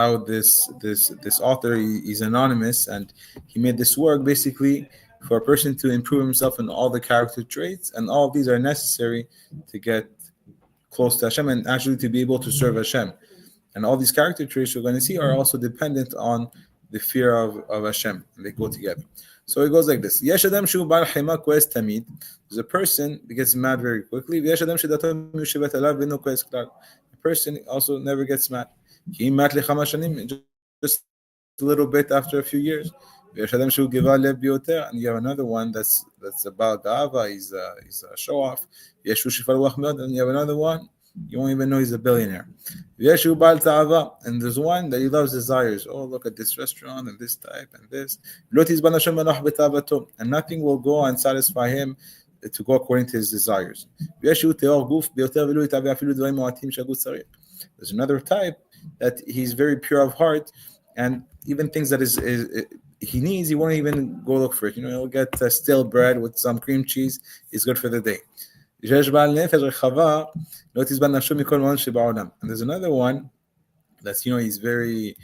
how this author, he's anonymous, and he made this work basically for a person to improve himself in all the character traits, and all of these are necessary to get close to Hashem and actually to be able to serve Hashem. And all these character traits we're going to see are also dependent on the fear of Hashem, and they go together. So it goes like this: Yesh adam shu bar hima koes tamid. There's a person that gets mad very quickly. Yesh adam shedato miyushevet alav v'no koes klal. A person also never gets mad. Ki mat lechama shanim, just a little bit after a few years. Yesh adam shu giva lev bioter, and you have another one that's about gava. He's a show off. Yesh shu shifar ruach meod, and you have another one. You won't even know he's a billionaire. Yeshu Bal Ta'ava, and there's one that he loves desires. Oh, look at this restaurant and this type and this. And nothing will go and satisfy him to go according to his desires. There's another type that he's very pure of heart, and even things that he needs, he won't even go look for it. He'll get stale bread with some cream cheese. It's good for the day. And there's another one that's, he's very,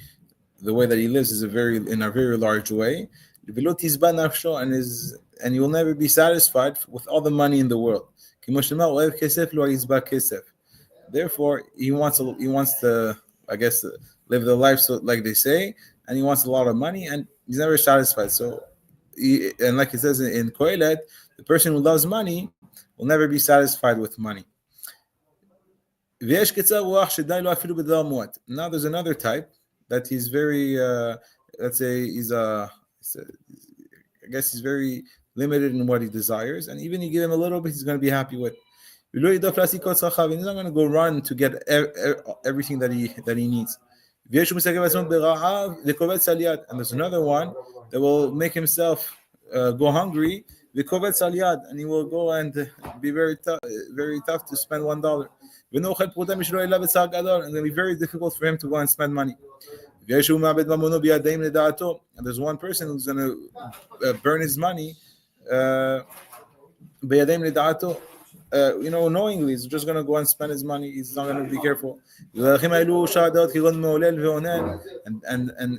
the way that he lives is in a very large way, and he will never be satisfied with all the money in the world. Therefore, he wants to, I guess, live the life, so like they say, and he wants a lot of money, and he's never satisfied. So, and like it says in Kohelet, the person who loves money will never be satisfied with money. Now there's another type that he's very, let's say, I guess he's very limited in what he desires, and even you give him a little bit, he's going to be happy with. He's not going to go run to get everything that he needs. And there's another one that will make himself go hungry, and he will go and be very tough to spend $1. And it'll be very difficult for him to go and spend money. And there's one person who's going to burn his money knowingly. He's just going to go and spend his money. He's not going to be careful. And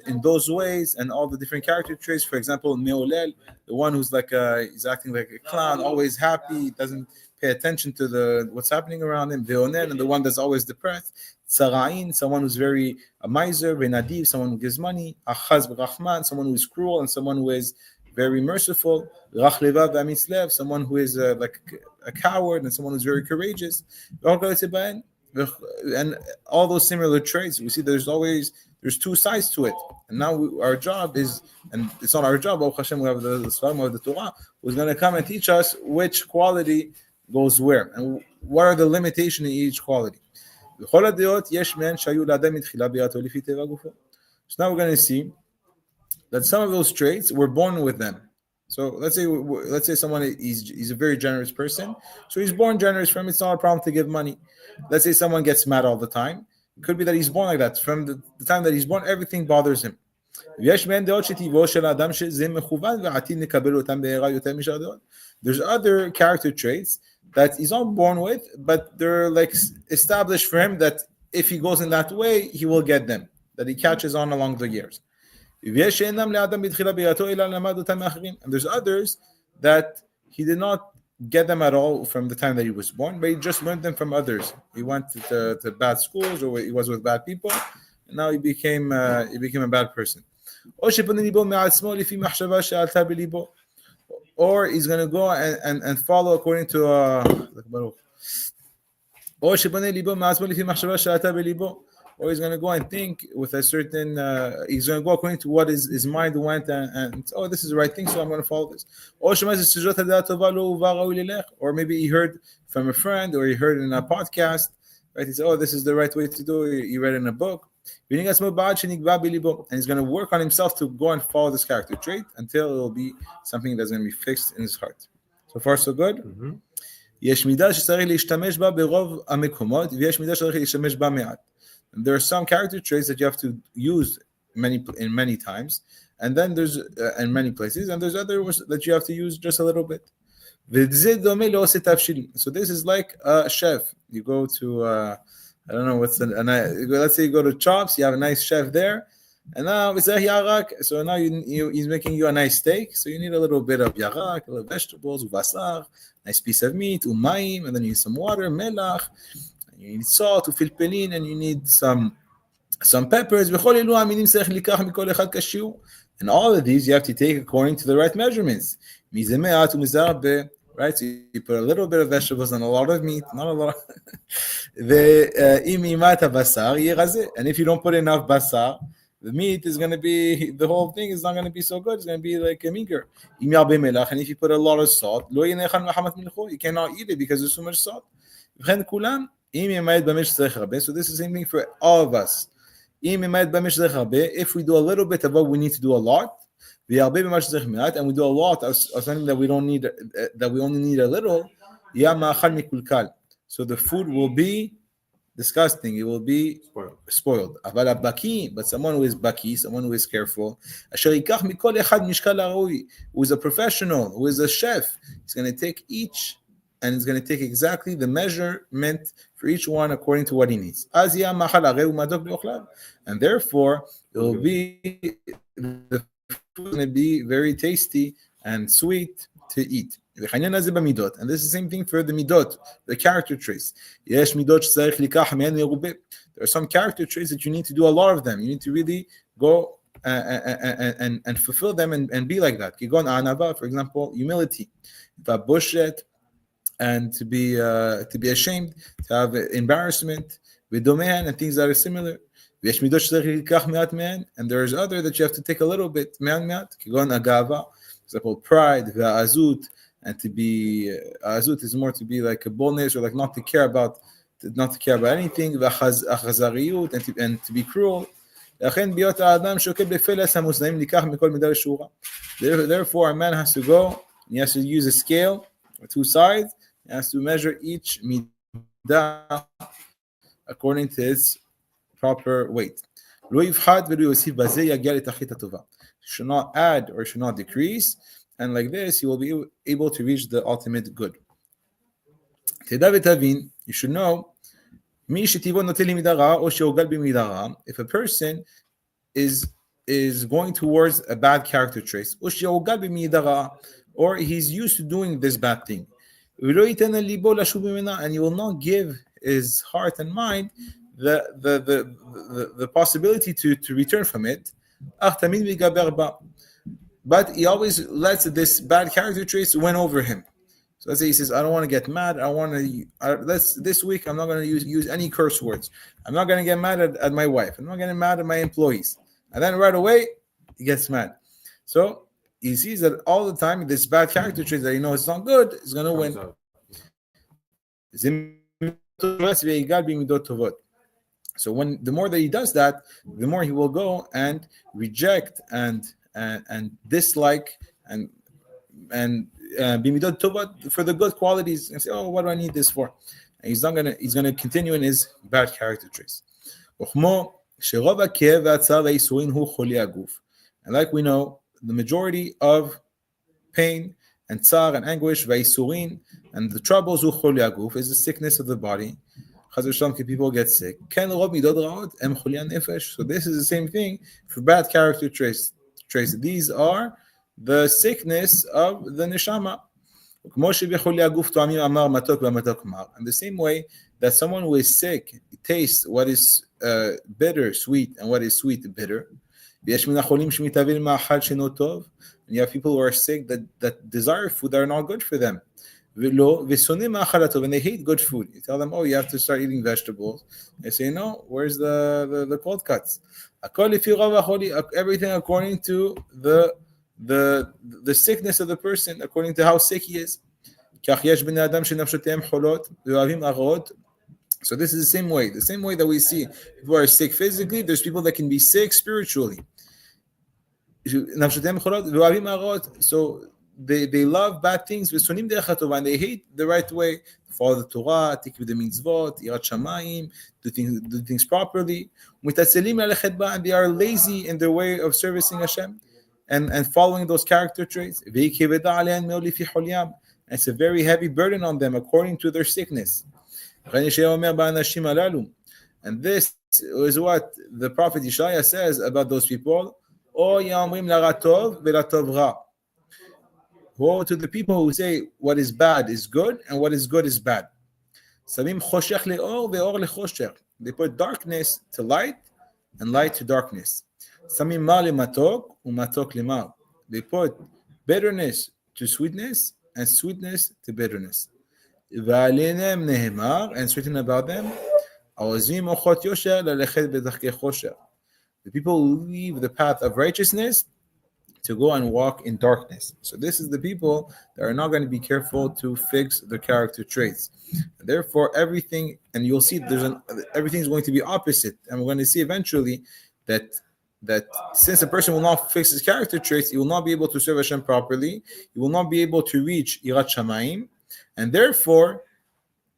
in those ways, and all the different character traits, for example, meolel, the one who's like he's acting like a clown, always happy, doesn't pay attention to what's happening around him, and the one that's always depressed, tzara'in, someone who's very a miser, venadiv, someone who gives money, achaz v'rachman, someone who is cruel, and someone who is very merciful, rach levav v'amitzlev, someone who is like a coward, and someone who's very courageous, and all those similar traits. We see there's two sides to it, and now our job is, and it's not our job, Hashem, we have the Sfarim of the Torah, who's going to come and teach us which quality goes where, and what are the limitations in each quality. So now we're going to see that some of those traits we're born with them. So let's say someone he's a very generous person, so he's born generous. For him, it's not a problem to give money. Let's say someone gets mad all the time. It could be that he's born like that. From the time that he's born, everything bothers him. There's other character traits that he's not born with, but they're like established for him, that if he goes in that way, he will get them, that he catches on along the years. And there's others that he did not get them at all from the time that he was born, but he just learned them from others. He went to bad schools, or he was with bad people, and now he became a bad person. Or he's going to go and follow according to or he's going to go and think with a certain he's going to go according to what his mind went, and this is the right thing, so I'm going to follow this. Or maybe he heard from a friend, or he heard in a podcast, right? He said, this is the right way to do it. He read in a book. And he's going to work on himself to go and follow this character trait until it will be something that's going to be fixed in his heart. So far, so good? יש מידה שצריך להשתמש בה ברוב המקומות, ויש מידה שצריך להשתמש בה מעט. And there are some character traits that you have to use in many times, and then there's in many places, and there's others that you have to use just a little bit. So this is like a chef. You go to I don't know what's let's say you go to Chops, you have a nice chef there, and now it's a yarak. So now he's making you a nice steak. So you need a little bit of yarak, a little vegetables, uvasar, nice piece of meat, umayim, and then you need some water, melach, and you need salt, ufilpelin, and you need some peppers. And all of these you have to take according to the right measurements. Right? So you put a little bit of vegetables and a lot of meat, not a lot. And if you don't put enough basar, the meat is going to be, the whole thing is not going to be so good. It's going to be like a meager. And if you put a lot of salt, you cannot eat it because there's so much salt. So this is the same thing for all of us. If we do a little bit of what we need to do a lot, and we do a lot of something that we don't need, that we only need a little, so the food will be disgusting. It will be spoiled. But someone who is baki, someone who is careful, who is a professional, who is a chef, he's going to take each, and he's going to take exactly the measurement for each one according to what he needs. And therefore, it will be the food going to be very tasty and sweet to eat. And this is the same thing for the middot, the character traits. There are some character traits that you need to do a lot of them. You need to really go and fulfill them and be like that. For example, humility, and to be ashamed, to have embarrassment, and things that are similar. And there's other that you have to take a little bit. For example, pride, and to be azut is more to be like a boldness, or like not to care about anything, and to be cruel. Therefore, a man has to go, he has to use a scale with two sides, he has to measure each middah according to its proper weight. Should not add or should not decrease, and like this you will be able to reach the ultimate good. You should know, if a person is going towards a bad character trait, or he's used to doing this bad thing, and you will not give his heart and mind the possibility to return from it. But he always lets this bad character traits win over him. So let's say he says, I don't want to get mad. This week I'm not going to use any curse words. I'm not going to get mad at my wife. I'm not getting mad at my employees. And then right away, he gets mad. So he sees that all the time, this bad character trait that he knows it's not good is going to win. So the more that he does that, the more he will go and reject and dislike and be midot tovat for the good qualities, and say, oh, what do I need this for? And he's gonna continue in his bad character traits. And like we know, the majority of pain and tsar and anguish, and the troubles is the sickness of the body. People get sick. So this is the same thing for bad character traits. These are the sickness of the neshama. And the same way that someone who is sick tastes what is bitter, sweet, and what is sweet, bitter. And you have people who are sick that desire food that are not good for them. And they hate good food. You tell them, oh, you have to start eating vegetables. They say, no, where's the cold cuts? Everything according to the sickness of the person, according to how sick he is. So this is the same way that we see people are sick physically. There's people that can be sick spiritually. So they love bad things, and they hate the right way. Follow the Torah, take with the mitzvot, Yirat Shamayim, do things properly. And they are lazy in their way of servicing Hashem and following those character traits. It's a very heavy burden on them according to their sickness. And this is what the Prophet Yeshaya says about those people. O yamrim laratov velatov ra. Woe to the people who say what is bad is good and what is good is bad. Samim choshech leor veor lechoshech. They put darkness to light and light to darkness. Samim ma lematok umatok lemar. They put bitterness to sweetness and sweetness to bitterness. V'aleinem nehemar, and it's written about them. Awazim ochot yosher lalechet bedachkei choshech. The people who leave the path of righteousness to go and walk in darkness. So this is the people that are not going to be careful to fix the character traits. Therefore, everything, and you'll see everything is going to be opposite. And we're going to see eventually that since a person will not fix his character traits, he will not be able to serve Hashem properly. He will not be able to reach Yirat Shamayim. And therefore,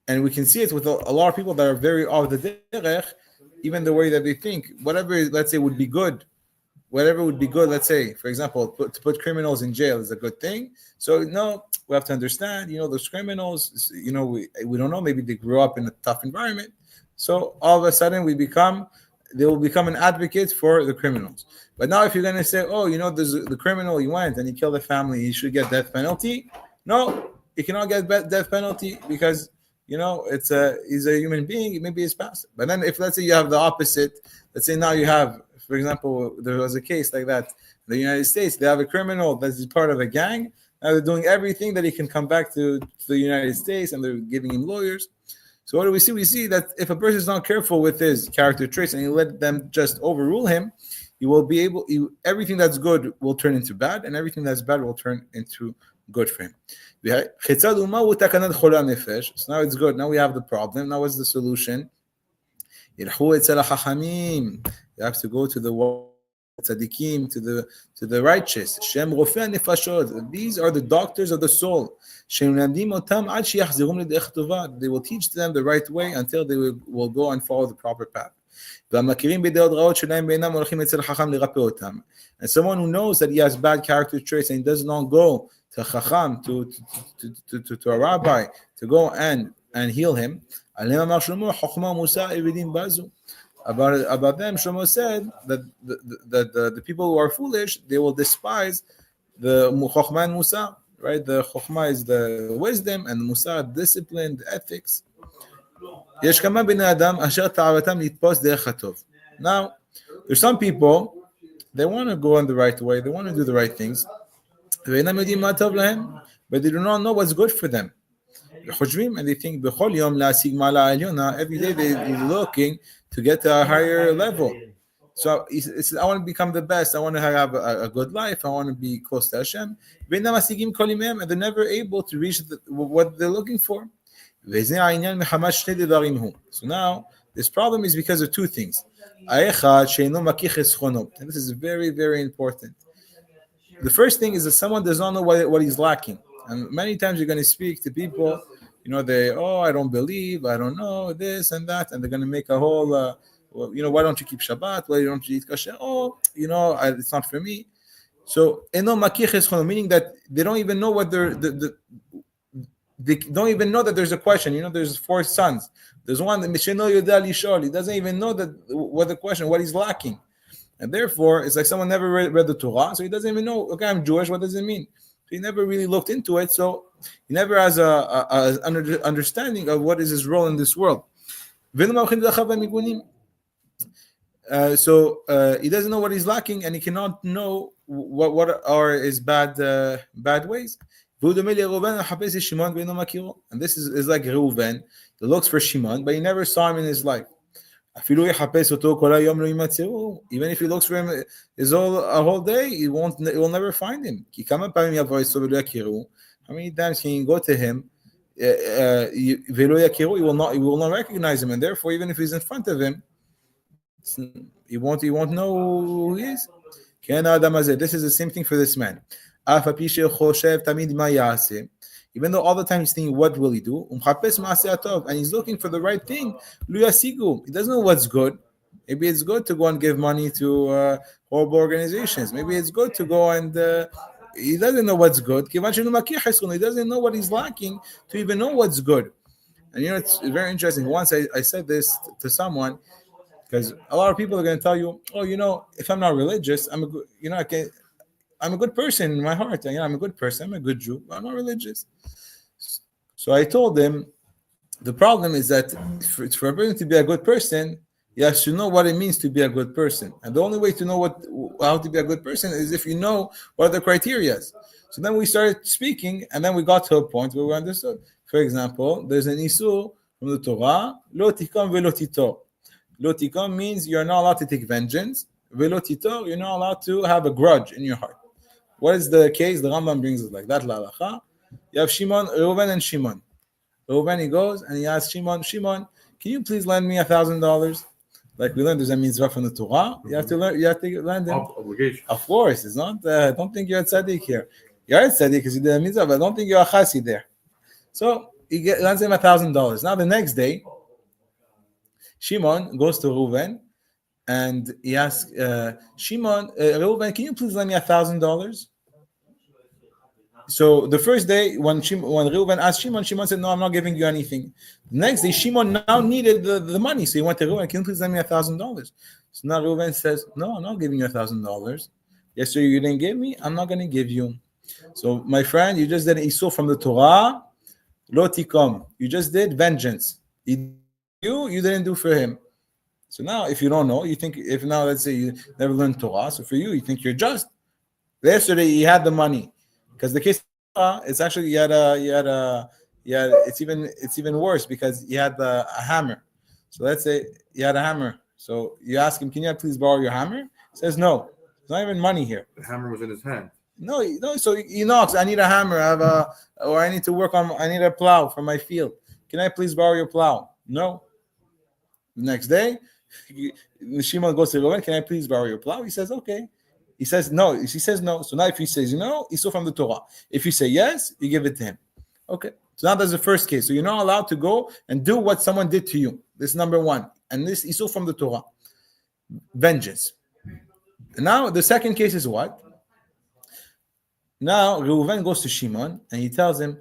and we can see it with a lot of people that are very off the derech, even the way that they think, whatever, let's say, would be good, let's say, for example, to put criminals in jail is a good thing. So, no, we have to understand, those criminals, we don't know, maybe they grew up in a tough environment. So, all of a sudden, they will become an advocate for the criminals. But now, if you're going to say, there's the criminal, he went and he killed a family, he should get death penalty. No, he cannot get death penalty because, he's a human being, maybe he's passive. But then if, let's say, you have the opposite, let's say now you have, for example, there was a case like that in the United States. They have a criminal that is part of a gang. Now they're doing everything that he can come back to the United States, and they're giving him lawyers. So what do we see? We see that if a person is not careful with his character traits and you let them just overrule him, everything that's good will turn into bad, and everything that's bad will turn into good for him. So now it's good. Now we have the problem. Now what's the solution? You have to go to the Tzadikim, to the righteous. These are the doctors of the soul. They will teach them the right way until they will go and follow the proper path. And someone who knows that he has bad character traits and he does not go to Chacham, to a rabbi, to go and heal him. About them, Shlomo said that the people who are foolish, they will despise the Chokhmah and Musa, right? The Chokhmah is the wisdom, and the Musa, discipline, the ethics. Now, there's some people, they want to go in the right way, they want to do the right things, but they do not know what's good for them. And they think every day they're looking to get to a higher level. So it's, I want to become the best. I want to have a good life. I want to be close to Hashem. And they're never able to reach what they're looking for. So now this problem is because of two things. And this is very, very important. The first thing is that someone does not know what he's lacking. And many times you're going to speak to people, I don't believe, I don't know, this and that, and they're going to make a whole, why don't you keep Shabbat? Why don't you eat kosher? It's not for me. So, meaning that they don't even know what they don't even know that there's a question. There's 4 sons. There's one that he doesn't even know what the question, what he's lacking. And therefore, it's like someone never read the Torah, so he doesn't even know, okay, I'm Jewish, what does it mean? He never really looked into it, so he never has a understanding of what is his role in this world. So he doesn't know what he's lacking, and he cannot know what are his bad ways. And this is like Reuven. He looks for Shimon, but he never saw him in his life. Even if he looks for him a whole day, he will never find him. How many times can you go to him? He will not recognize him, and therefore, even if he's in front of him, he won't know who he is. This is the same thing for this man. Even though all the time he's thinking, what will he do? And he's looking for the right thing. He doesn't know what's good. Maybe it's good to go and give money to horrible organizations. Maybe it's good to go and he doesn't know what's good. He doesn't know what he's lacking to even know what's good. And it's very interesting. Once I said this to someone, because a lot of people are going to tell you, oh, if I'm not religious, I'm a good, I'm a good person in my heart. I'm a good person. I'm a good Jew. But I'm not religious. So I told them, the problem is that for a person to be a good person, you have to know what it means to be a good person. And the only way to know how to be a good person is if you know what are the criteria. So then we started speaking, and then we got to a point where we understood. For example, there's an isur from the Torah, lo tikam velo titor. Lo tikam means you're not allowed to take vengeance. Velo titor, you're not allowed to have a grudge in your heart. What is the case? The Rambam brings it like that. La you have Shimon, Reuven, and Shimon. Reuven, he goes and he asks Shimon, can you please lend me $1,000? Like we learned, there's a mitzvah from the Torah. You have to lend him. Obligation. Of course, it's not. Don't think you're a tzadik here. You're a tzadik because you did a mitzvah, but don't think you're a chassid there. So he lends him $1,000. Now the next day, Shimon goes to Reuven and he asks Shimon, Reuven, can you please lend me $1,000? So the first day, when Reuven asked Shimon said, no, I'm not giving you anything. The next day, Shimon now needed the money. So he went to Reuven, can you please lend me $1,000? So now Reuven says, no, I'm not giving you $1,000. Yes, sir, you didn't give me, I'm not going to give you. So my friend, you just did an isur from the Torah, lo tikom. You just did vengeance. You didn't do for him. So now, if you don't know, you think, if now, let's say you never learned Torah, so for you think you're just. Yesterday, he had the money. Because the case, it's actually it's even worse because he had a hammer. So let's say he had a hammer. So you ask him, can you please borrow your hammer? He says no. There's not even money here. The hammer was in his hand. No. So he knocks. I need a hammer. I need to work on. I need a plow for my field. Can I please borrow your plow? No. The next day, Shimon goes to Reuven. Can I please borrow your plow? He says okay. He says no. He says no. So now if he says no, he's so from the Torah. If you say yes, you give it to him. Okay. So now that's the first case. So you're not allowed to go and do what someone did to you. This is number one. And this is so from the Torah. Vengeance. And now the second case is what? Now Reuven goes to Shimon and he tells him,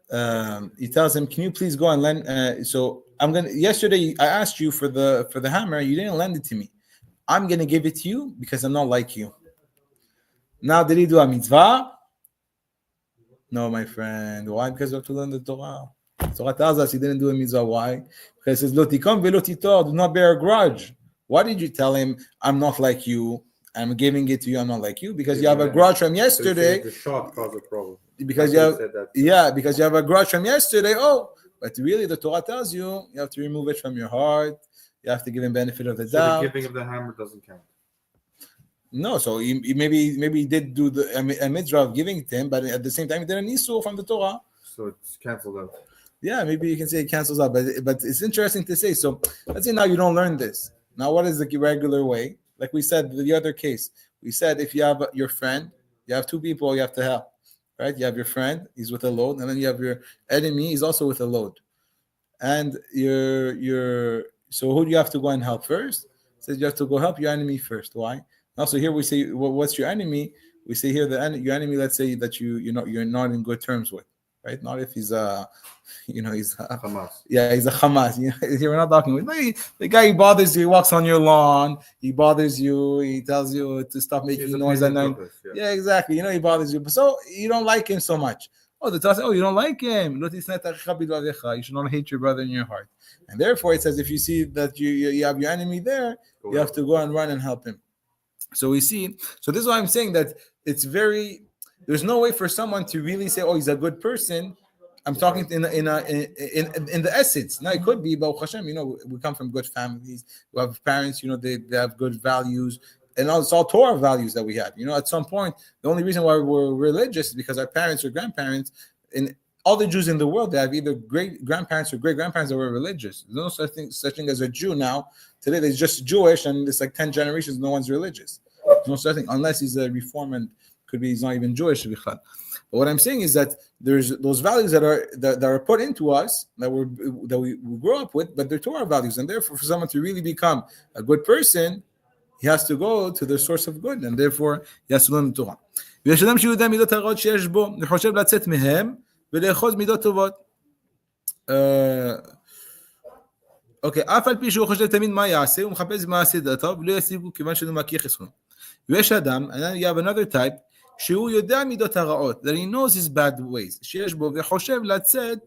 can you please go and lend? So yesterday I asked you for the hammer. You didn't lend it to me. I'm going to give it to you because I'm not like you. Now, did he do a mitzvah? No, my friend. Why? Because we have to learn the Torah. The Torah tells us he didn't do a mitzvah. Why? Because it says, lo tikam velo titor, do not bear a grudge. Why did you tell him, I'm not like you, I'm giving it to you, I'm not like you? Because you have a grudge from yesterday. The shot caused a problem. Because because you have a grudge from yesterday. Oh, but really the Torah tells you have to remove it from your heart. You have to give him benefit of the doubt. The giving of the hammer doesn't count. No, so he maybe he did do a mitzvah of giving it to him, but at the same time he did an isur from the Torah. So it's canceled out. Yeah, maybe you can say it cancels out, but it's interesting to say. So let's say now you don't learn this. Now what is the regular way? Like we said, the other case, we said if you have your friend, you have two people you have to help, right? You have your friend, he's with a load, and then you have your enemy, he's also with a load. And so who do you have to go and help first? It says you have to go help your enemy first. Why? Also here we say, what's your enemy? We say here your enemy. Let's say that you're not in good terms with, right? Not if he's he's Hamas. Yeah, he's a Hamas. We're not talking with the guy. He bothers you. He walks on your lawn. He bothers you. He tells you to stop making noise at night. Yeah, exactly. He bothers you. But so you don't like him so much. Oh, the Torah says, you don't like him. You should not hate your brother in your heart. And therefore, it says if you see that you have your enemy there, you have to go and run and help him. So we see. So this is why I'm saying that there's no way for someone to really say, oh, he's a good person. I'm talking in the essence. Now it could be, but Hashem, we come from good families. We have parents, they have good values. And it's all Torah values that we have. At some point, the only reason why we're religious is because our parents or grandparents, and all the Jews in the world, they have either great grandparents or great grandparents that were religious. There's no such thing as a Jew now. Today, there's just Jewish, and it's like 10 generations, no one's religious. There's no such thing, unless he's a reform and could be he's not even Jewish. But what I'm saying is that there's those values that are put into us that we grow up with, but they're Torah values, and therefore, for someone to really become a good person, he has to go to the source of good, and therefore he has to learn the Torah. אוקיי, אף על פי שהוא חושב תמיד מה יעשה, הוא מחפש מעשה דעתו, ולא ישיגו כיוון שאינו מכיר חסרונו. ויש אדם, you have another type, שהוא יודע מידות הרעות, that he knows his bad ways, שיש בו וחושב לצאת,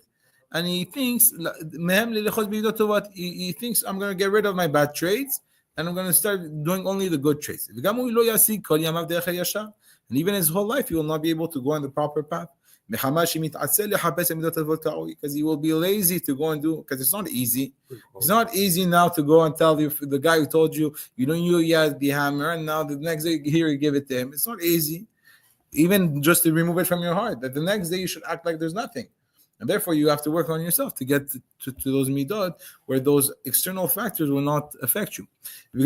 and he thinks, מהם ללחוץ במידות טובות, he thinks I'm going to get rid of my bad traits, and I'm going to start doing only the good traits. וגם הוא לא ישיג כל ימיו דרך הישר, and even his whole life he will not be able to go on the proper path. because he will be lazy to go and do, because it's not easy. It's not easy now to go and tell the guy who told you, you had the hammer, and now the next day here you give it to him. It's not easy, even just to remove it from your heart, that the next day you should act like there's nothing. And therefore you have to work on yourself to get to those middot where those external factors will not affect you. This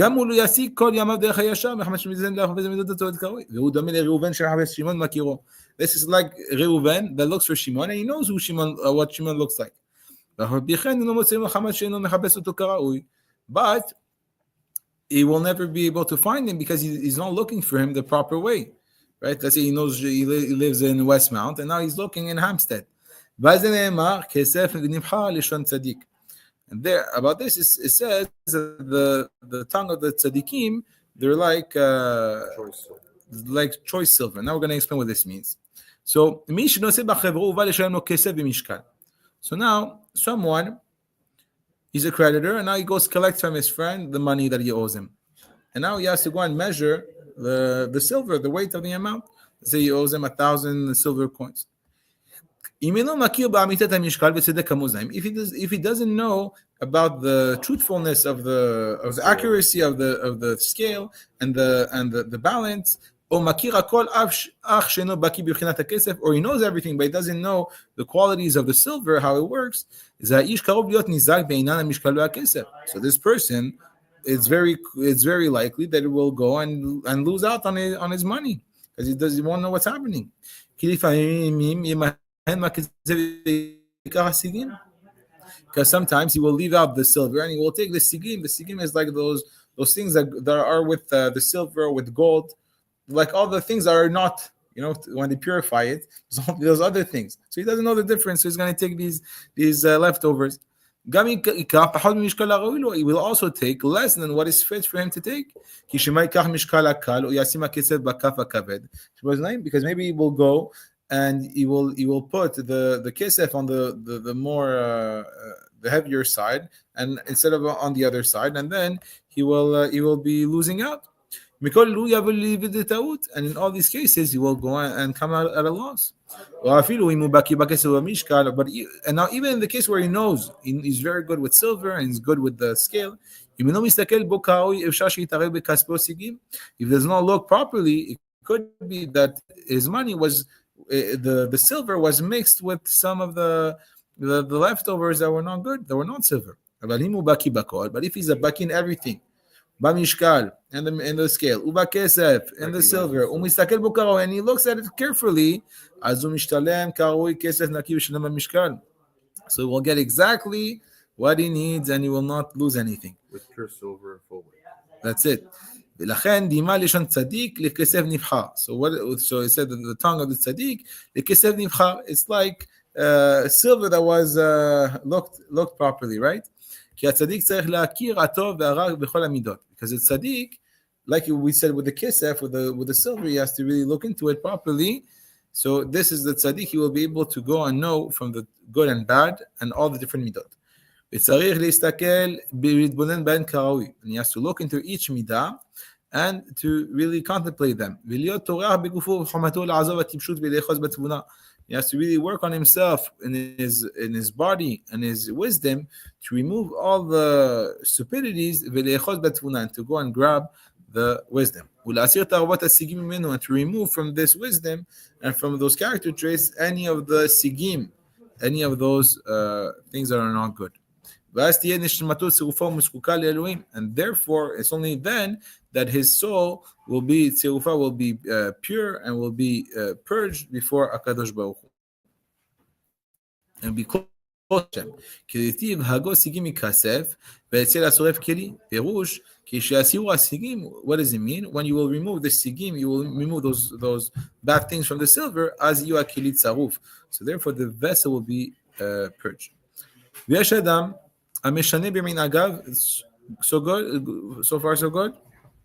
is like Reuven that looks for Shimon, and he knows who Shimon, what Shimon looks like. But he will never be able to find him because he's not looking for him the proper way. Right? Let's say he knows he lives in Westmount, and now he's looking in Hampstead. And there, about this, it says that the tongue of the Tsadikim, they're like choice silver. Now we're going to explain what this means. So now someone, he's a creditor, and now he goes collect from his friend the money that he owes him. And now he has to go and measure the silver, the weight of the amount. Let's say he owes him 1,000 silver coins. If he doesn't know about the truthfulness of the accuracy of the scale and the balance, or he knows everything but he doesn't know the qualities of the silver, how it works, so this person, it's very likely that it will go and lose out on his money because he won't know what's happening. Because sometimes he will leave out the silver and he will take the sigim. The sigim is like those things that are with the silver, with gold, like all the things that are not, when they purify it, there's other things. So he doesn't know the difference. So he's going to take these leftovers. He will also take less than what is fit for him to take. Because maybe he will go and he will put the kesef on the more the heavier side, and instead of on the other side, and then he will be losing out. And in all these cases, he will go and come out at a loss. And now even in the case where he knows he's very good with silver and he's good with the scale, if he does not look properly, it could be that his money was the silver was mixed with some of the leftovers that were not good, that were not silver. But if he's a baki in everything, bamishkal and the scale, ubakesef and the silver, and he looks at it carefully, so he will get exactly what he needs and he will not lose anything. With pure silver and full weight. That's it. So it said that the tongue of the tzaddik, it's like silver that was looked properly, right? Because the tzaddik, like we said with the kesef, with the silver, he has to really look into it properly. So this is the tzaddik, he will be able to go and know from the good and bad and all the different midot. And he has to look into each middah and to really contemplate them. He has to really work on himself in his body and his wisdom to remove all the stupidities and to go and grab the wisdom. And to remove from this wisdom and from those character traits any of the sigim, any of those things that are not good. And therefore, it's only then that his soul will be pure and will be purged before Akadosh Baruch Hu. And be close to him. What does it mean? When you will remove the sigim, you will remove those bad things from the silver, as you are kilit saruf. So therefore, the vessel will be purged. ויש אדם המשנה במנהגיו, so good, so far so good.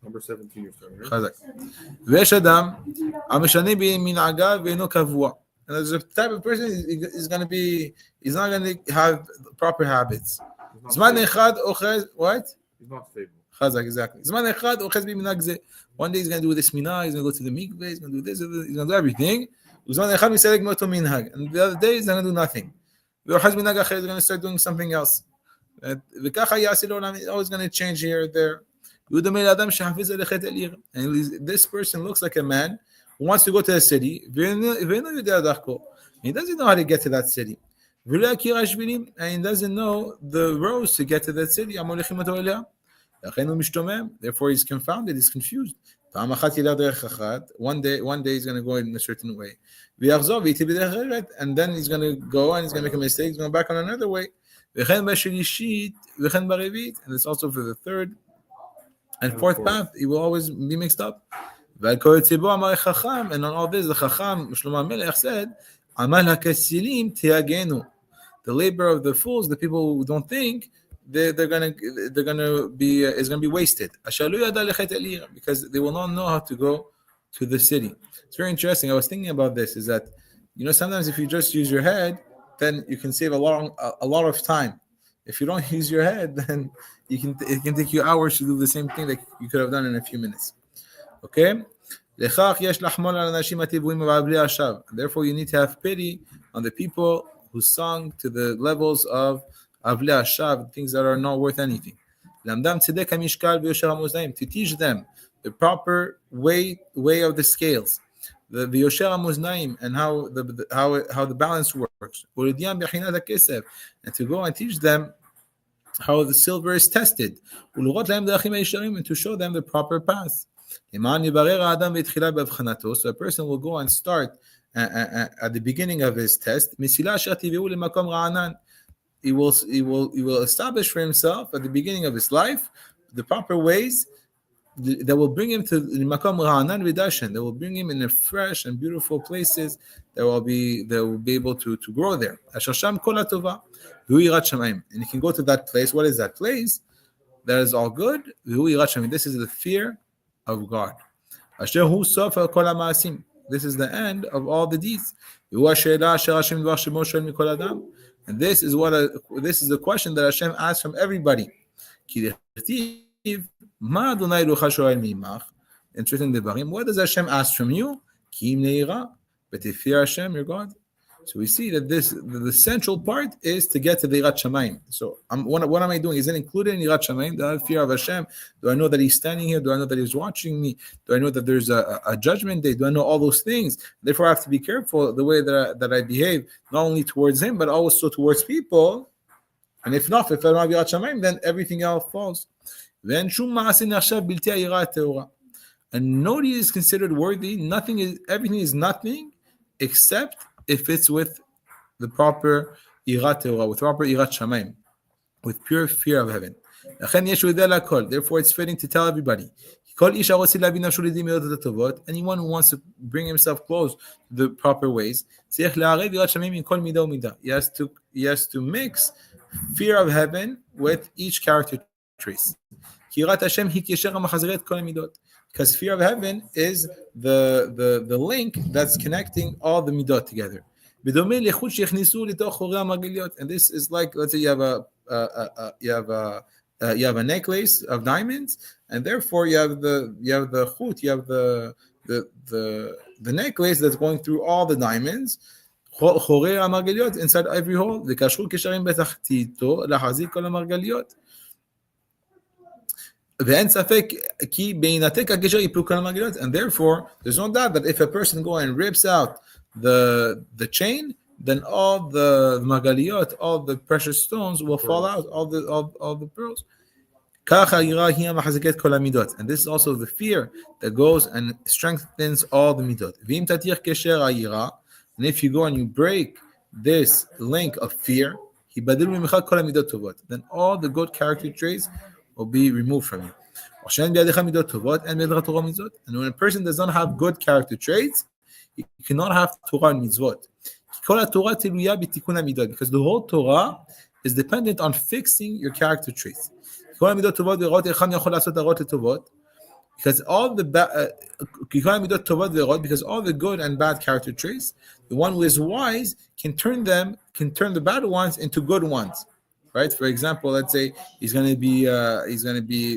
Number 17 you're starting, right? חזק. ויש אדם המשנה במנהגיו ואינו קבוע. And there's a type of person he's not going to have proper habits. זמן אחד אוחז, what? He's not stable. חזק, exactly. זמן אחד אוחז במנהג זה. One day he's going to do this minhag, he's going to go to the mikveh, he's going to do this, he's going to do everything. וזמן אחד מסלק מאותו מנהג. And the other day he's going to do nothing. ואוחז מנהג אחר, he's going to start doing something else. וככה יעשה לעולם, he's always going to change here or there. והוא דומה לאדם שחפץ ללכת אל עיר. And this person looks like a man who wants to go to a city, ואינו יודע דרכו. He doesn't know how to get to that city. ולא יכיר השבילים, and he doesn't know the roads to get to that city. המוליכים אותו אליה. לכן הוא משתומם. Therefore he's confounded, he's confused. פעם אחת ילך דרך אחת. One day he's going to go in a certain way. ויחזור ויתי בדרך אחרת. And then he's going to go and he's going to make a mistake. He's going back on another way. וכן בשלישית, וכן ברביעית. And it's also for the third and fourth path. He will always be mixed up. ועל כל ציבור אמר חכם, and on all this the חכם, שלמה המלך said, עמל הכסילים תיאגנו. The labor of the fools, the people who don't think, they're gonna be is gonna be wasted. אשר לא ידע ללכת אל עיר, because they will not know how to go to the city. It's very interesting. I was thinking about this. Is that sometimes if you just use your head, then you can save a lot of time. If you don't use your head, then it can take you hours to do the same thing that you could have done in a few minutes. Okay? Therefore, you need to have pity on the people who sung to the levels of Avli Ashav, things that are not worth anything. To teach them the proper way of the scales, the Yosher HaMuznaim, and how the balance works. And to go and teach them how the silver is tested, and to show them the proper path. So a person will go and start at the beginning of his test. He will establish for himself at the beginning of his life the proper ways that will bring him to Makom Ra'anan Vidashan. That will bring him in a fresh and beautiful places that will be able to grow there. Ashasham Kol HaTova, Yirat Shamayim. And you can go to that place. What is that place? That is all good. Yirat Shamayim. This is the fear of God. Asher Hu Sof Kol HaMa'asim. This is the end of all the deeds. And this is the question that Hashem asks from everybody. In certain devarim, what does Hashem ask from you? But to fear Hashem, your God. So we see that the central part is to get to the Yirat Shamayim. So what am I doing? Is it included in Yirat Shamayim? Do I have fear of Hashem? Do I know that He's standing here? Do I know that He's watching me? Do I know that there's a judgment day? Do I know all those things? Therefore, I have to be careful the way that I behave, not only towards Him, but also towards people. And if I don't have Yirat Shamayim, then everything else falls. And no deed is considered worthy. Everything is nothing except if it's with the proper Yirat Teorah, with proper Yirat Shamayim, with pure fear of heaven. Therefore, it's fitting to tell everybody. Anyone who wants to bring himself close to the proper ways, he has to mix fear of heaven with each character trace. Because fear of heaven is the link that's connecting all the middot together. And this is like, let's say you have a necklace of diamonds, and therefore you have the chut, you have the necklace that's going through all the diamonds. Inside every hole. And therefore, there's no doubt that if a person goes and rips out the chain, then all the margaliot, all the precious stones will fall out, all the pearls. And this is also the fear that goes and strengthens all the midot. And if you go and you break this link of fear, then all the good character traits will be removed from you. And when a person does not have good character traits, he cannot have Torah and mitzvot. Because the whole Torah is dependent on fixing your character traits. Because all the because all the good and bad character traits, the one who is wise can turn the bad ones into good ones, right? For example, let's say he's going to be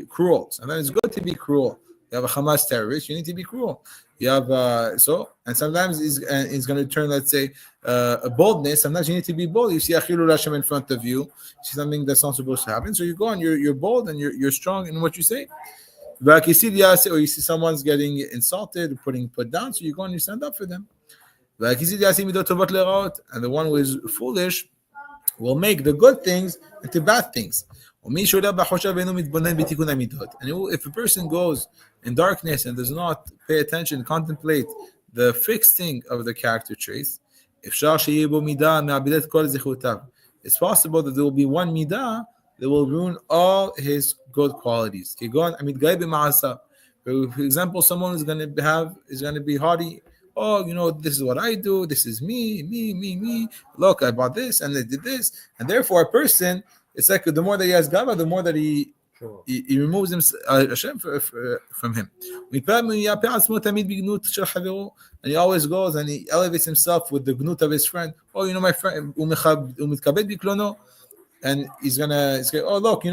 cruel. Sometimes it's good to be cruel. You have a Hamas terrorist, you need to be cruel. You have and sometimes it's going to turn, let's say, a boldness. Sometimes you need to be bold. You see Yirat Shamayim in front of you, you see something that's not supposed to happen. So you go on, you're bold and you're strong in what you say. Or you see someone's getting insulted, put down, so you go and you stand up for them. And the one who is foolish will make the good things into bad things. And if a person goes in darkness and does not pay attention, contemplate the fixing of the character traits, it's possible that there will be one middah that will ruin all his good qualities. For example, someone is going to be haughty. Oh, this is what I do. This is me. Look, I bought this and I did this. And therefore, a person, it's like the more that he has gava, the more that he removes Hashem from him. And he always goes and he elevates himself with the gnut of his friend. Oh, my friend, and he's gonna oh, look,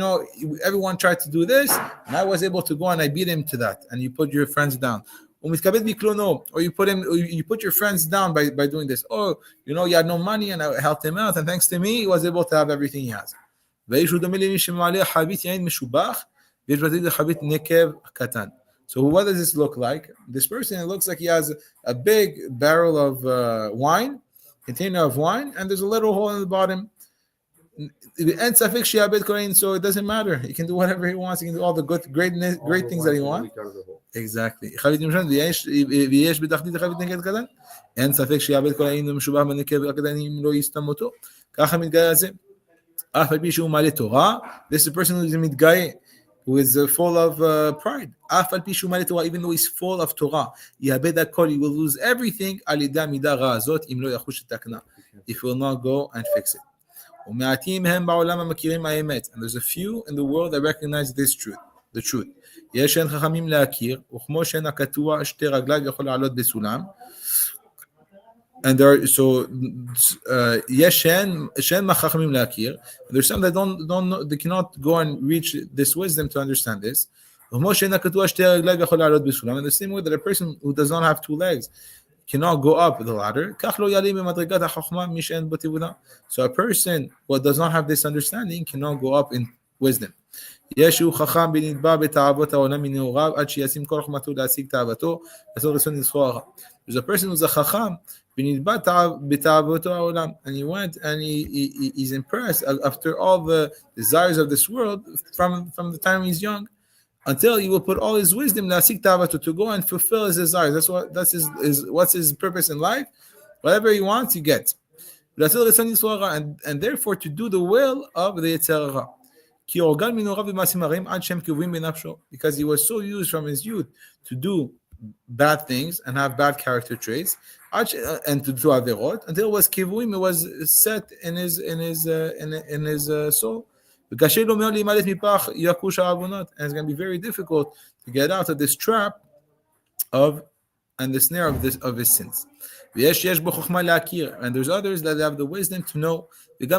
everyone tried to do this, and I was able to go and I beat him to that. And you put your friends down. Or you put your friends down by doing this. Oh, you had no money and I helped him out, and thanks to me, he was able to have everything he has. So what does this look like? This person, it looks like he has a big barrel of container of wine, and there's a little hole in the bottom. So it doesn't matter. He can do whatever he wants. He can do all the great things that he wants. Exactly. This is a person who is middah, who is full of pride. Even though he's full of Torah, he will lose everything if he will not go and fix it. And there's a few in the world that recognize this truth, the truth. And there are there's some that don't know, they cannot go and reach this wisdom to understand this. And the same way that a person who does not have two legs cannot go up the ladder. So a person who does not have this understanding cannot go up in wisdom. There's a person who's a chacham, and he went and he's impressed after all the desires of this world from the time he's young, until he will put all his wisdom to go and fulfill his desires. What's his purpose in life. Whatever he wants, he gets. And therefore to do the will of the Yetzer Hara. Because he was so used from his youth to do bad things and have bad character traits, and to do averot, until it was kivuim, it was set in his soul. And it's going to be very difficult to get out of this trap and the snare of his sins. And there's others that have the wisdom to know, and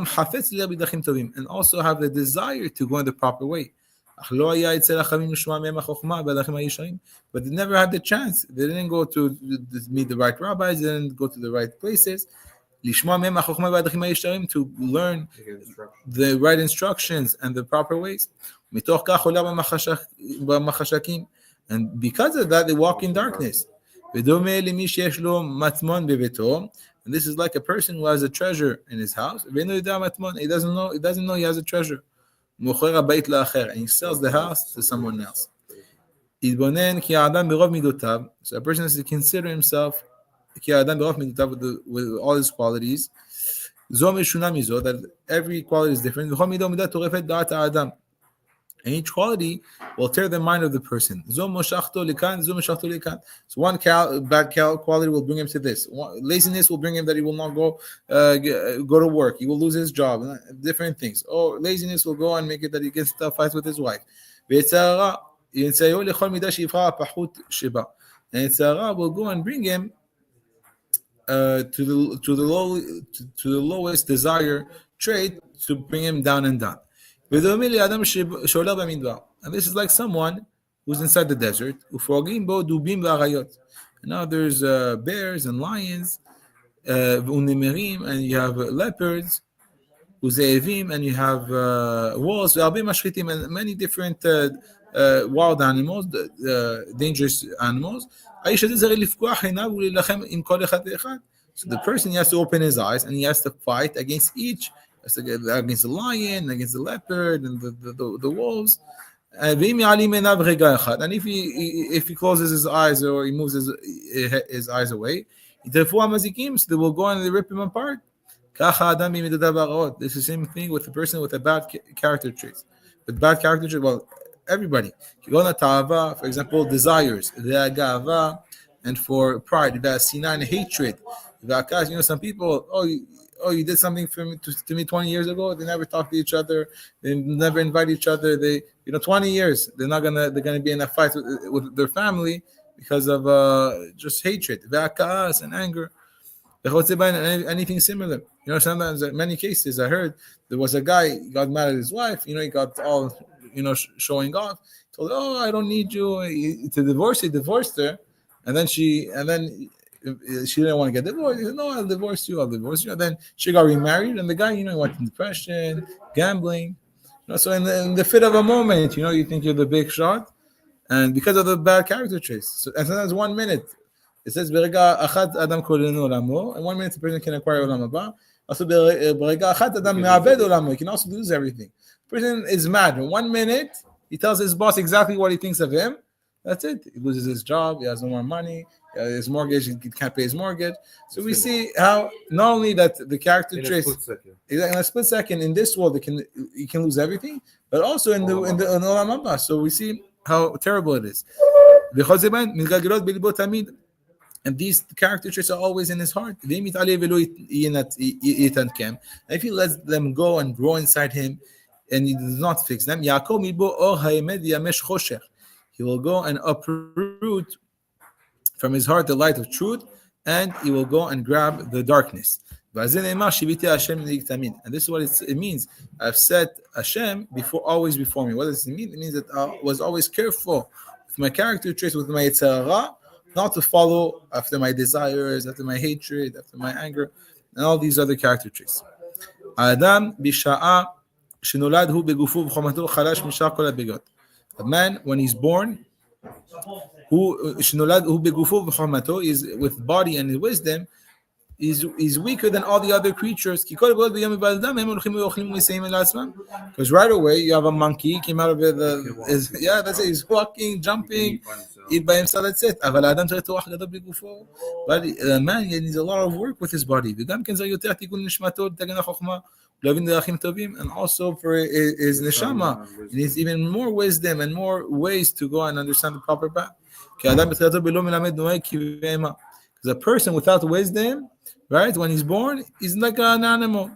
also have the desire to go in the proper way. But they never had the chance. They didn't go to meet the right rabbis, they didn't go to the right places to learn the right instructions and the proper ways. And because of that, they walk in darkness. And this is like a person who has a treasure in his house. He doesn't know he has a treasure. And he sells the house to someone else. So a person has to consider himself with all his qualities. That every quality is different. And each quality will tear the mind of the person. So one bad quality will bring him to this. Laziness will bring him that he will not go to work. He will lose his job. Different things. Or laziness will go and make it that he gets into fights with his wife. And Tzara will go and bring him to the lowest desire trait to bring him down and down. And this is like someone who's inside the desert. And now there's bears and lions, and you have leopards, and you have wolves, and many different wild animals, dangerous animals. So the person, he has to open his eyes and he has to fight against each. Against the lion, against the leopard, and the wolves. And if he closes his eyes or he moves his eyes away, so they will go and they rip him apart. This is the same thing with the person with a bad character traits. With bad character traits, well, everybody. For example, desires, and for pride, and hatred. Some people, you did something to me 20 years ago. They never talk to each other. They never invite each other. 20 years. They're gonna be in a fight with their family because of just hatred, and anger, and anything similar. Sometimes in many cases I heard there was a guy, he got mad at his wife. He got all showing off. He told her, I don't need you to divorce. He divorced her, and then she didn't want to get divorced. He said, no, I'll divorce you. And then she got remarried, and the guy, went in depression, gambling. So in the fit of a moment, you think you're the big shot, and because of the bad character traits. And sometimes 1 minute, it says, "Berega achad adam kolenu olamo," and 1 minute the person can acquire olam haba. Also, berega achad adam me'aved olamo. He can also lose everything. The person is mad. In 1 minute, he tells his boss exactly what he thinks of him. That's it. He loses his job. He has no more money. His mortgage, he can't pay his mortgage. So we see how not only that the character traits in a split second in this world you can lose everything, but also in Olam Haba. So we see how terrible it is. And these character traits are always in his heart. And if he lets them go and grow inside him, and he does not fix them, he will go and uproot from his heart the light of truth, and he will go and grab the darkness. And this is what it means. I've set Hashem always before me. What does it mean? It means that I was always careful with my character traits, with my Yitzhara, not to follow after my desires, after my hatred, after my anger, and all these other character traits. Adam bisha'a shenolad hu begufu v'chomato chalash mishar kol habegot. A man, when he's born, who is with body and wisdom, is weaker than all the other creatures. Because right away you have a monkey came out of it. That's it. He's walking, jumping, eat by himself. That's it. But a man needs a lot of work with his body. And also for his neshama, he needs even more wisdom and more ways to go and understand the proper path. Because a person without wisdom, right, when he's born, he's like an animal.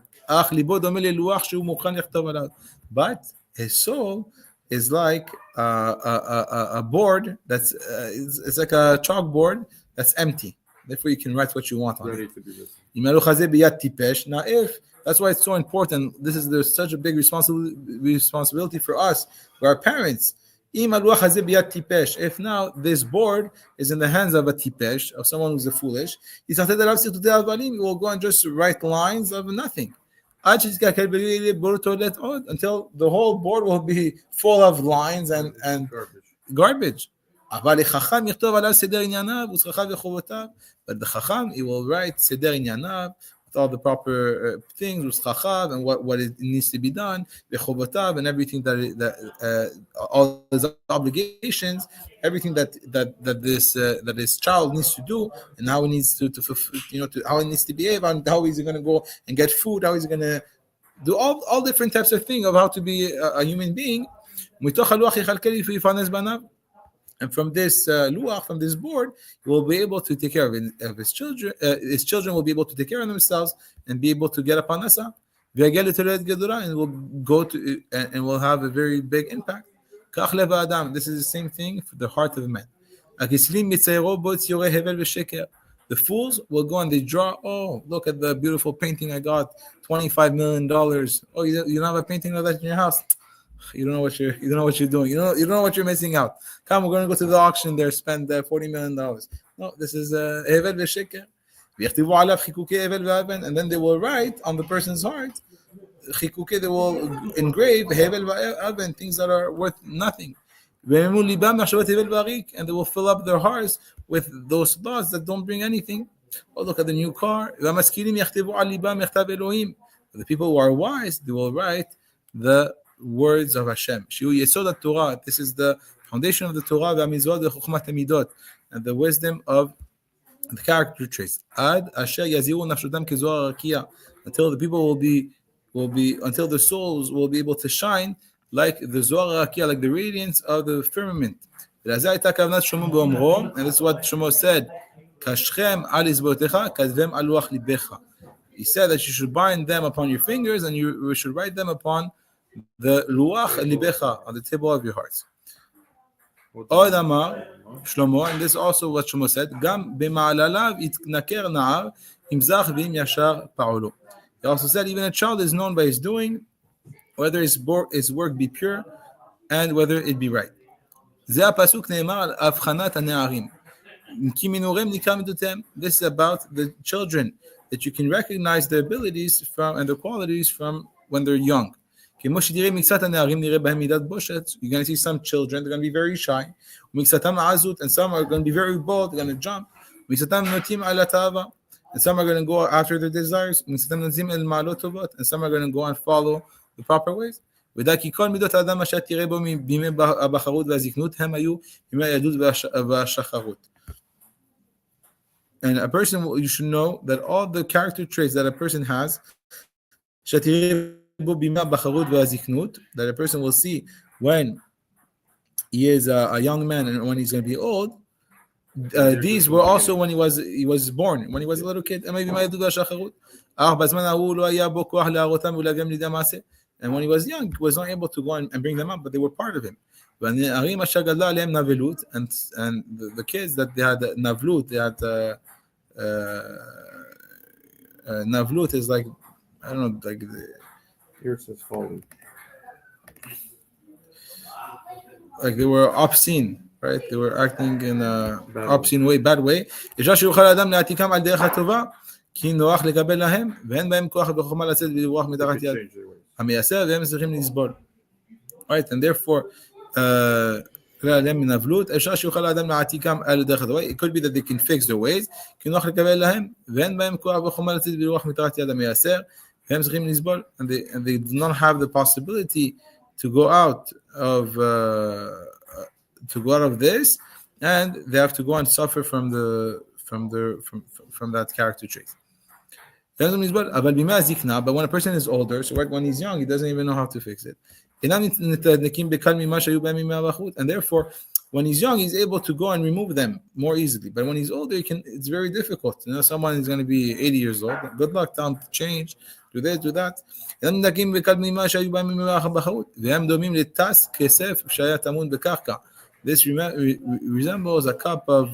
But his soul is like a board that's it's like a chalkboard that's empty. Therefore, you can write what you want on it. Now, if that's why it's so important, there's such a big responsibility for us, for our parents. If now this board is in the hands of a tipesh, of someone who's a foolish, he will go and just write lines of nothing until the whole board will be full of lines and garbage. But the Chacham, he will write Seder Inyanav, all the proper things with chacham and what it needs to be done, and everything that all his obligations, everything that this child needs to do, and how he needs to how he needs to behave, and how he's going to go and get food, how he's going to do all different types of things of how to be a human being. And from this luach, from this board, he will be able to take care of his children. His children will be able to take care of themselves and be able to get a panasa. And will go to and will have a very big impact. This is the same thing for the heart of a man. The fools will go and they draw. Oh, look at the beautiful painting I got, $25 million. Oh, you don't have a painting like that in your house. You don't know what you're doing. You don't know what you're missing out. Come, we're going to go to the auction there, spend $40 million. No, this is hevel v'sheker. And then they will write on the person's heart. They will engrave hevel v'aven, things that are worth nothing. And they will fill up their hearts with those thoughts that don't bring anything. Oh, look at the new car. The people who are wise, they will write the words of Hashem. This is the foundation of the Torah, midot, and the wisdom of the character traits. Until the people will be until the souls will be able to shine like the Zohar Rakia, like the radiance of the firmament. And this is what Shlomo said. He said that you should bind them upon your fingers and you should write them upon the luach libecha, on the table of your hearts. Shlomo, and this is also what Shlomo said. Gam b'ma'alalav itnaker na'ar imzach v'im yashar pa'olo. He also said even a child is known by his doing, whether his work be pure and whether it be right. This is about the children, that you can recognize their abilities from and their qualities from when they're young. You're going to see some children, they're going to be very shy. And some are going to be very bold, they're going to jump. And some are going to go after their desires. And some are going to go and follow the proper ways. And a person, you should know that all the character traits that a person has, that a person will see when he is a young man and when he's going to be old. These were also when he was born, when he was a little kid. And when he was young, he was not able to go and bring them up, but they were part of him. And the kids that they had navlut, they had navlut is like, I don't know, like Here it says fallen. Like they were obscene, right? They were acting in a obscene way, bad way. And therefore it could be that they can fix their ways, and they do not have the possibility to go out of this, and they have to go and suffer from that character trait. But when a person is older, so when he's young, he doesn't even know how to fix it. And therefore, when he's young, he's able to go and remove them more easily. But when he's older, it's very difficult. Someone is going to be 80 years old. Good luck, time to change, do this, do that. This resembles a cup of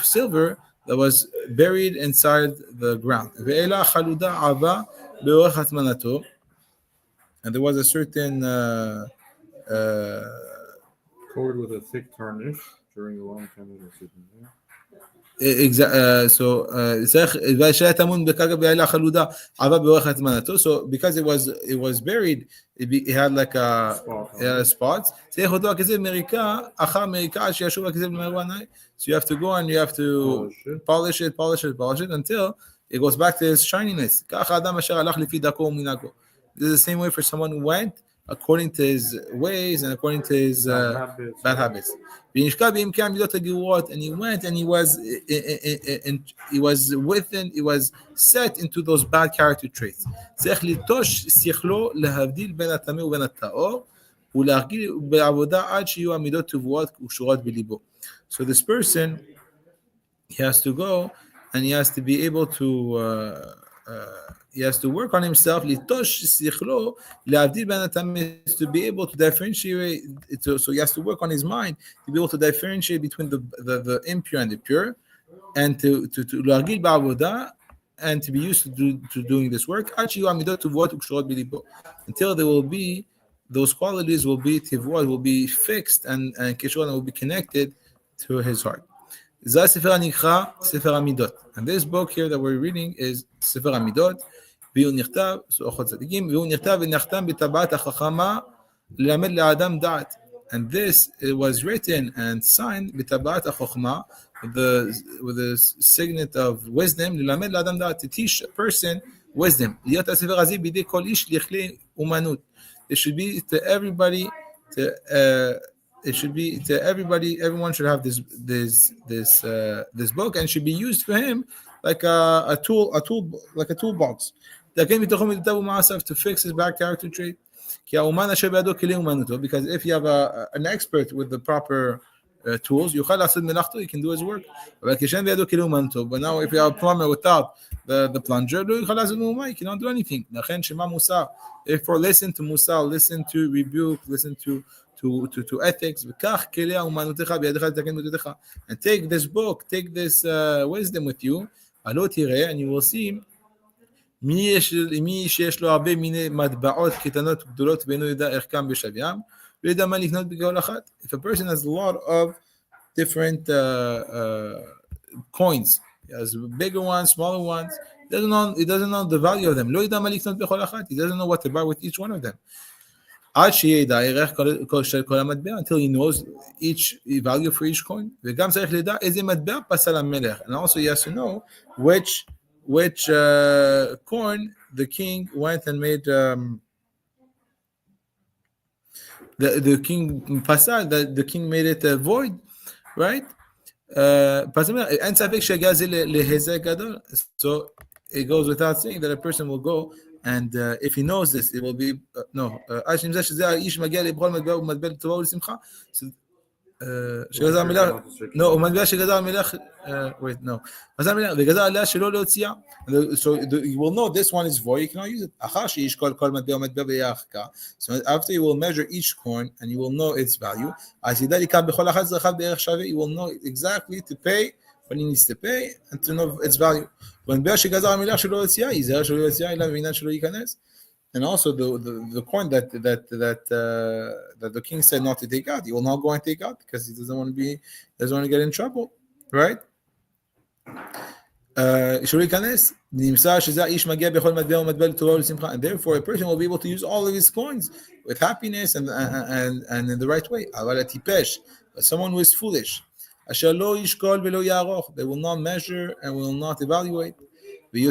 silver that was buried inside the ground. And there was a certain covered with a thick tarnish during a long time of the sitting there. So because it was buried, it had like spots. So you have to go and you have to polish it until it goes back to its shininess. This is the same way for someone who went according to his ways and according to his bad habits. And he went and he was set into those bad character traits. ולהרגיל בעבודה עד שיהיו המידות טבועות וקשורות בליבו. So this person, he has to go and he has to be able to he has to work on himself ליטוש שכלו להבדיל בין הטמא, to be able to differentiate, so he has to work on his mind to be able to differentiate between the impure and the pure, and to להרגיל בעבודה and to be used to doing this work עד שיהיו המידות טבועות וקשורות בליבו, until there will be, those qualities will be טבועות, will be fixed and קשורות, and will be connected to his heart. זה הספר הנקרא ספר המידות, and this book here that we're reading is ספר המידות, והוא נכתב, אורחות צדיקים, והוא נכתב ונחתם בטבעת החכמה ללמד לאדם דעת, and this it was written and signed בטבעת החוכמה, with the signet of wisdom, ללמד לאדם דעת, to teach a person wisdom. להיות הספר הזה בידי כל איש לכלי אומנות. It should be to everybody, it should be to everybody. Everyone should have this book, and should be used for him like a tool, like a toolbox. To fix his bad character trait. Because if you have an expert with the proper tools, you can do his work. But now if you have a plumber without the plunger, you cannot do anything. Therefore, listen to Musa, listen to rebuke, listen to ethics, and take this book, take this wisdom with you, and you will see מי שיש לו הרבה מיני מטבעות קטנות גדולות ואינו יודע ערכם בשוויים, לא יודע מה לקנות בכל אחת. If a person has a lot of different coins, he has bigger ones, smaller ones, he doesn't know the value of them. לא יודע מה לקנות בכל אחת. He doesn't know what to buy with each one of them. עד שידע ערך של כל המטבע, until he knows each value for each coin. וגם צריך לדע איזה מטבע פסל המלך. And also he has to know which coin the king went and made the king pasal, that the king made it void, right? אין ספק שהגיע זה להיזק גדול. So it goes without saying that a person will go and if he knows this, it will be עד שנמצא שזה האיש מגיע לבכל מטבע ומטבע לטובה ולשמחה. שגזר המלך, הוא מטבע שגזר המלך, וגזר עליה שלא להוציאה. So you will know this one is void, you cannot use it. אחר שיש כל מטבע ומטבע ויחקה. So after you will measure each coin and you will know its value, אז ידע לקח בכל אחת זרחה בערך שווה, you will know exactly to pay what he needs to pay and to know its value. ומטבע שגזר המלך שלא להוציאה, יזהר שלא להוציאה, אלא מבינה שלא ייכנס. And also the coin that the king said not to take out, he will not go and take out because he doesn't want to get in trouble, right? And therefore a person will be able to use all of his coins with happiness and in the right way. But someone who is foolish, they will not measure and will not evaluate. And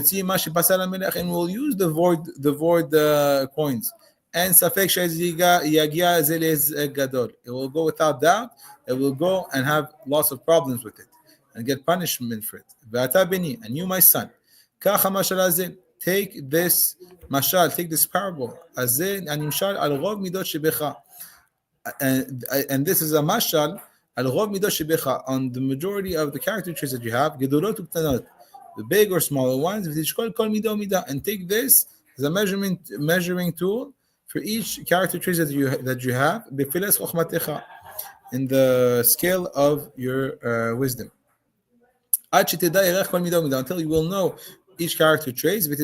will use the void coins. And it will go without doubt. It will go and have lots of problems with it and get punishment for it. And you, my son, take this mashal, take this parable, and this is a mashal on the majority of the character traits that you have, the big or smaller ones, and take this as a measuring tool for each character trait that you have in the scale of your wisdom. Until you will know each character traits, and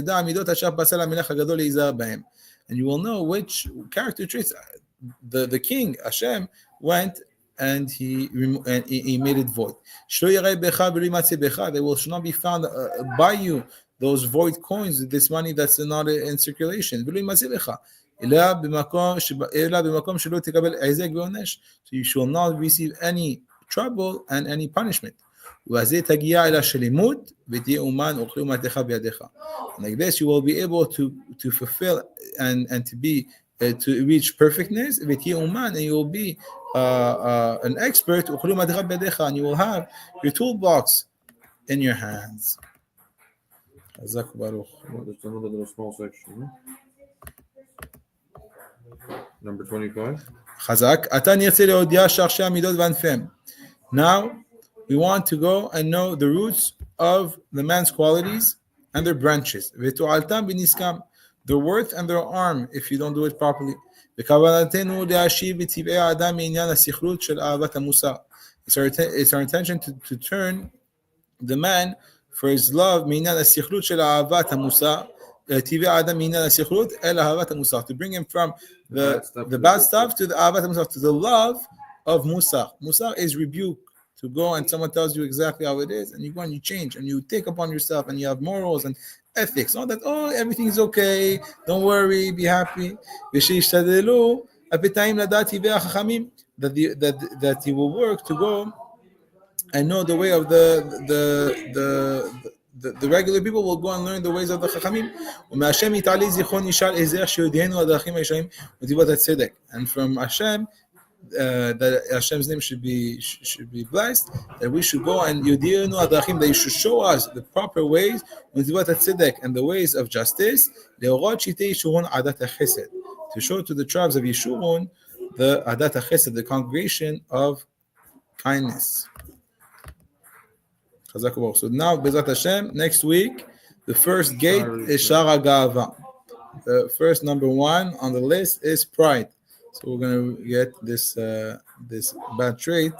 you will know which character traits the king Hashem went and he made it void. They will not be found by you, those void coins, this money that's not in circulation. So you shall not receive any trouble and any punishment. Like this, you will be able to fulfill and to be to reach perfectness, and you will be an expert, and you will have your toolbox in your hands. Just another little small section. Number 25. Chazak. Ata nirtze leodia sharshei midot vanfem. Now, we want to go and know the roots of the man's qualities and their branches. V'tu'altam b'niskam, their worth and their arm if you don't do it properly. V'kavanatenu le'ashiv b'tiv'ei adam minyan ha'sichrut shel ahavat ha'musar. It's our intention to turn the man for his love minyan ha'sichrut shel ahavat ha'musar. Tiv'ei adam minyan ha'sichrut el ahavat ha'musar, to bring him from the bad stuff to the ahavat ha'musar, to the love of musar. Musar is rebuke. To go and someone tells you exactly how it is, and you go and you change and you take upon yourself and you have morals and ethics. Not that, oh, everything is okay, don't worry, be happy. That he will work to go and know the way of the regular people will go and learn the ways of the Chachamim. And from Hashem, that Hashem's name should be blessed, that we should go and that you should show us the proper ways and the ways of justice, to show to the tribes of Yeshurun the Adat HaChesed, the congregation of kindness. So now, Bezrat Hashem, next week, the first gate is Shara Ga'ava. The first number 1 on the list is pride. So we're going to get this bad trait